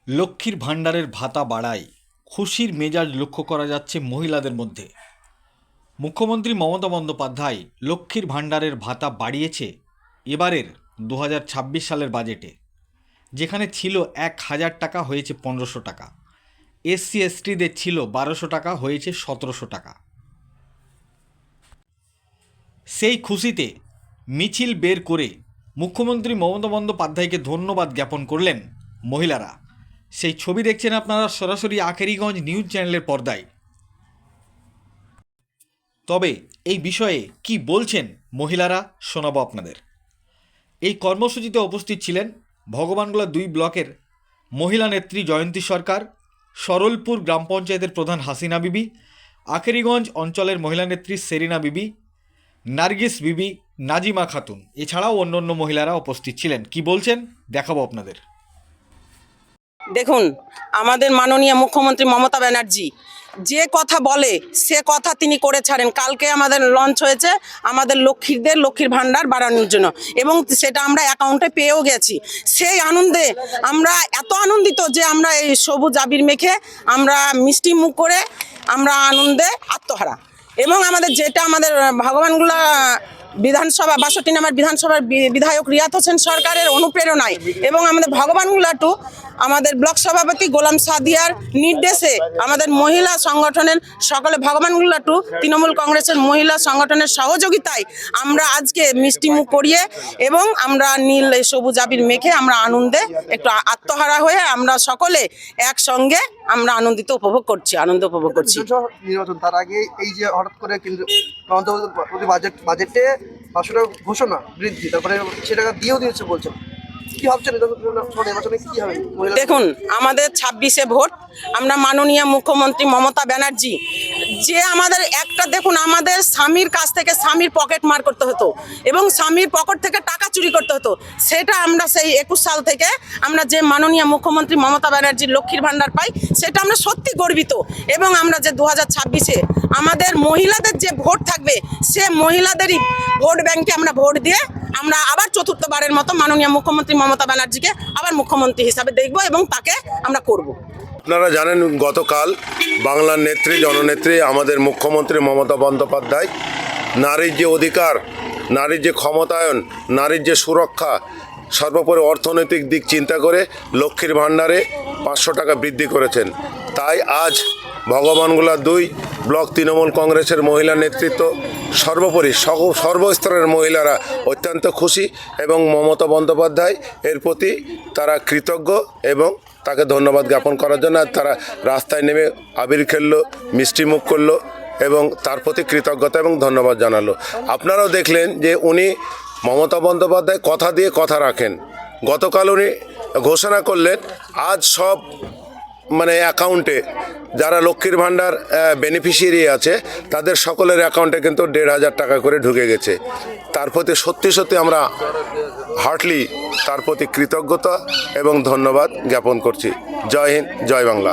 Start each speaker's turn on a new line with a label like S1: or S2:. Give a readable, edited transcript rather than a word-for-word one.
S1: লক্ষ্মীর ভাণ্ডারের ভাতা বাড়ায় খুশির মেজাজ লক্ষ্য করা যাচ্ছে মহিলাদের মধ্যে। মুখ্যমন্ত্রী মমতা বন্দ্যোপাধ্যায় লক্ষ্মীর ভাণ্ডারের ভাতা বাড়িয়েছে এবারের 2026 সালের বাজেটে, যেখানে ছিল 1000 টাকা হয়েছে 1500 টাকা, এসসি এসটিদের ছিল 1200 টাকা হয়েছে 1700 টাকা। সেই খুশিতে মিছিল বের করে মুখ্যমন্ত্রী মমতা বন্দ্যোপাধ্যায়কে ধন্যবাদ জ্ঞাপন করলেন মহিলারা। সেই ছবি দেখছেন আপনারা সরাসরি আখেরিগঞ্জ নিউজ চ্যানেলের পর্দায়। তবে এই বিষয়ে কি বলছেন মহিলারা শোনাবো আপনাদের। এই কর্মসূচিতে উপস্থিত ছিলেন ভগবানগোলা 2 ব্লকের মহিলা নেত্রী জয়ন্তী সরকার, সরলপুর গ্রাম পঞ্চায়েতের প্রধান হাসিনা বিবি, আখেরিগঞ্জ অঞ্চলের মহিলা নেত্রী সেরিনা বিবি, নার্গিস বিবি, নাজিমা খাতুন, এছাড়াও অন্যান্য মহিলারা উপস্থিত ছিলেন। কি বলছেন দেখাবো আপনাদের।
S2: দেখুন, আমাদের মাননীয় মুখ্যমন্ত্রী মমতা ব্যানার্জি যে কথা বলে সে কথা তিনি করে ছাড়েন। কালকে আমাদের লঞ্চ হয়েছে আমাদের লক্ষ্মীর ভাণ্ডার বাড়ানোর জন্য, এবং সেটা আমরা অ্যাকাউন্টে পেয়েও গেছি। সেই আনন্দে আমরা এত আনন্দিত যে আমরা এই সবুজ আবির মেখে আমরা মিষ্টি মুখ করে আমরা আনন্দে আত্মহারা। এবং আমাদের ভগবানগোলা বিধানসভা 62 নম্বর বিধানসভার বিধায়ক রিয়াত হোসেন সরকারের অনুপ্রেরণায় এবং আমাদের ভগবানগোলা টু আমাদের ব্লক সভাপতি গোলাম সাদিয়ার নির্দেশে আমাদের মহিলা সংগঠনের সকলে ভগবানগোলা টু তৃণমূল কংগ্রেসের মহিলা সংগঠনের সহযোগিতায় আমরা আজকে মিষ্টিমুখ করিয়ে এবং আমরা নীল সবুজ আবির মেখে আমরা আনন্দে একটু আত্মহারা হয়ে আমরা সকলে একসঙ্গে আমরা আনন্দ উপভোগ করছি।
S3: নির্বাচন তার আগে এই যে হঠাৎ করে কিন্তু বাজেটে 500 টাকা ঘোষণা বৃদ্ধি, তারপরে সে টাকা দিয়েও দিয়েছে বলছেন। কি ভাবছেন নির্বাচনে কি হবে?
S2: দেখুন, আমাদের 26-এ ভোট। আমরা মাননীয় মুখ্যমন্ত্রী মমতা ব্যানার্জি যে আমাদের একটা দেখুন, আমাদের স্বামীর কাছ থেকে স্বামীর পকেট মার করতে হতো এবং স্বামীর পকেট থেকে টাকা চুরি করতে হতো, সেটা আমরা সেই 21 সাল থেকে আমরা যে মাননীয় মুখ্যমন্ত্রী মমতা ব্যানার্জির লক্ষ্মীর ভাণ্ডার পাই সেটা আমরা সত্যি গর্বিত। এবং আমরা যে 2026-এ আমাদের মহিলাদের যে ভোট থাকবে সে মহিলাদেরই ভোট ব্যাংকে আমরা ভোট দিয়ে আমরা আবার চতুর্থবারের মতো মাননীয় মুখ্যমন্ত্রী মমতা ব্যানার্জিকে আবার মুখ্যমন্ত্রী হিসাবে দেখব এবং তাকে আমরা করব।
S4: আপনারা জানেন, গতকাল বাংলার নেত্রী জননেত্রী আমাদের মুখ্যমন্ত্রী মমতা বন্দ্যোপাধ্যায় নারীর যে অধিকার, নারীর যে ক্ষমতায়ন, নারীর যে সুরক্ষা, সর্বোপরি অর্থনৈতিক দিক চিন্তা করে লক্ষ্মীর ভাণ্ডারে 500 টাকা বৃদ্ধি করেছেন। তাই আজ ভগবানগোলা 2 ব্লক তৃণমূল কংগ্রেসের মহিলা নেতৃত্ব সর্বোপরি সর্বস্তরের মহিলারা অত্যন্ত খুশি এবং মমতা বন্দ্যোপাধ্যায় এর প্রতি তারা কৃতজ্ঞ এবং তাকে ধন্যবাদ জ্ঞাপন করার জন্য তারা রাস্তায় নেমে আবির খেললো, মিষ্টি মুখ করলো এবং তার প্রতি কৃতজ্ঞতা এবং ধন্যবাদ জানালো। আপনারাও দেখলেন যে উনি মমতা বন্দ্যোপাধ্যায় কথা দিয়ে কথা রাখেন। গতকাল উনি ঘোষণা করলেন আজ সব অ্যাকাউন্টে যারা লক্ষ্মীর ভাণ্ডার বেনিফিশিয়ারি আছে তাদের সকলের অ্যাকাউন্টে কিন্তু 1500 টাকা করে ঢুকে গেছে। তার প্রতি সত্যি আমরা হার্টলি তার প্রতি কৃতজ্ঞতা এবং ধন্যবাদ জ্ঞাপন করছি। জয় হিন্দ, জয় বাংলা।